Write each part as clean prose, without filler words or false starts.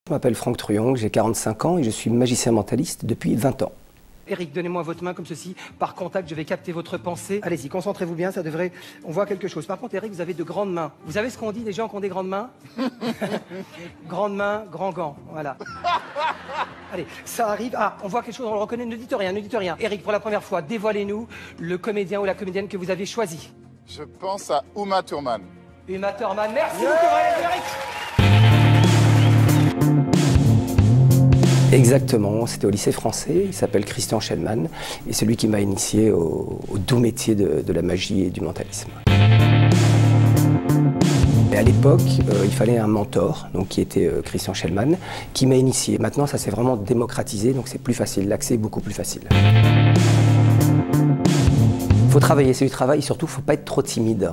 Je m'appelle Franck Truong, j'ai 45 ans et je suis magicien mentaliste depuis 20 ans. Eric, donnez-moi votre main comme ceci. Par contact, je vais capter votre pensée. Allez-y, concentrez-vous bien, ça devrait... On voit quelque chose. Par contre, Eric, vous avez de grandes mains. Vous savez ce qu'on dit des gens qui ont des grandes mains? Grandes mains, grands gants, voilà. Allez, ça arrive. Ah, on voit quelque chose, on le reconnaît. Ne dites rien, ne dites rien. Eric, pour la première fois, dévoilez-nous le comédien ou la comédienne que vous avez choisi. Je pense à Uma Thurman. Uma Thurman, merci beaucoup, Eric. Exactement, c'était au lycée français, il s'appelle Christian Schellmann et c'est lui qui m'a initié au doux métier de la magie et du mentalisme. Et à l'époque, il fallait un mentor, donc qui était Christian Schellmann, qui m'a initié. Maintenant, ça s'est vraiment démocratisé, donc c'est plus facile, l'accès est beaucoup plus facile. Il faut travailler, c'est du travail, et surtout, il ne faut pas être trop timide.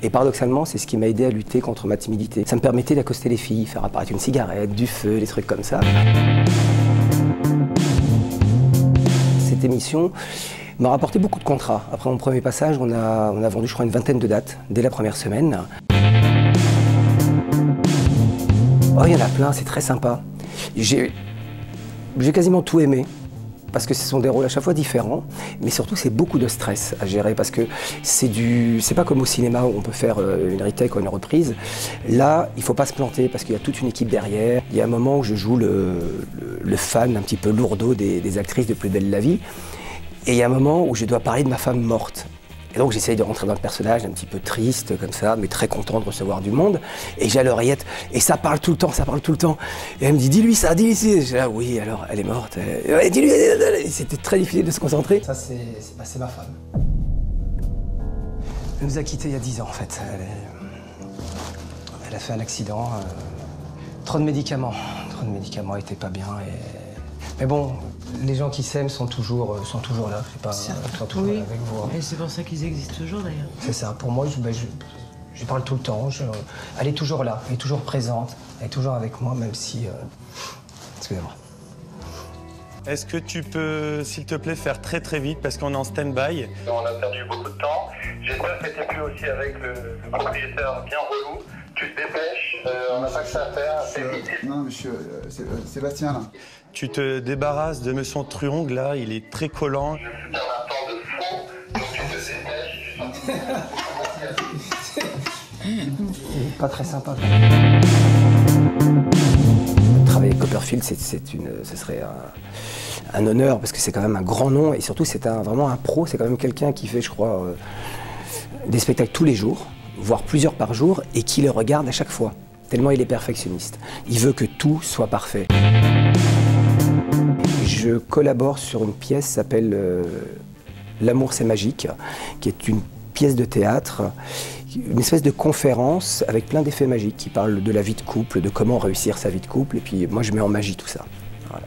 Et paradoxalement, c'est ce qui m'a aidé à lutter contre ma timidité. Ça me permettait d'accoster les filles, faire apparaître une cigarette, du feu, des trucs comme ça. Cette émission m'a rapporté beaucoup de contrats. Après mon premier passage, on a vendu, je crois, une vingtaine de dates dès la première semaine. Oh, il y en a plein, c'est très sympa. J'ai quasiment tout aimé. Parce que ce sont des rôles à chaque fois différents, mais surtout c'est beaucoup de stress à gérer parce que c'est pas comme au cinéma où on peut faire une retake ou une reprise. Là, il faut pas se planter parce qu'il y a toute une équipe derrière. Il y a un moment où je joue le fan un petit peu lourdeau des actrices de Plus belle la vie, et il y a un moment où je dois parler de ma femme morte. Et donc j'essaye de rentrer dans le personnage un petit peu triste comme ça, mais très content de recevoir du monde. Et j'ai à l'oreillette, et ça parle tout le temps, ça parle tout le temps. Et elle me dit, dis-lui ça, dis-lui ça. J'ai là, oui, alors elle est morte. Dis-lui. C'était très difficile de se concentrer. Ça, c'est ma femme. Elle nous a quittés il y a 10 ans en fait. Elle a fait un accident. Trop de médicaments, elle était pas bien. Mais bon, les gens qui s'aiment sont toujours là. Je sais pas, sont toujours là avec vous. Et c'est pour ça qu'ils existent toujours d'ailleurs. C'est ça. Pour moi, je parle tout le temps. Elle est toujours là, elle est toujours présente, elle est toujours avec moi, même si... Excusez-moi. Est-ce que tu peux, s'il te plaît, faire très très vite parce qu'on est en stand-by? On a perdu beaucoup de temps. J'espère que t'es plus aussi avec le propriétaire bien relou. Tu te dépêches, on n'a pas que ça à faire. C'est vite. Non, monsieur, Sébastien, là. Tu te débarrasses de monsieur Truong, là, il est très collant. Je suis dans un temps de fou, donc tu te dépêches. Pas très sympa. Travailler avec Copperfield, ce serait un honneur parce que c'est quand même un grand nom et surtout c'est vraiment un pro. C'est quand même quelqu'un qui fait, je crois, des spectacles tous les jours, voire plusieurs par jour, et qui les regarde à chaque fois. Tellement il est perfectionniste. Il veut que tout soit parfait. Je collabore sur une pièce qui s'appelle L'amour c'est magique, qui est une pièce de théâtre, une espèce de conférence avec plein d'effets magiques qui parlent de la vie de couple, de comment réussir sa vie de couple, et puis moi je mets en magie tout ça. Voilà.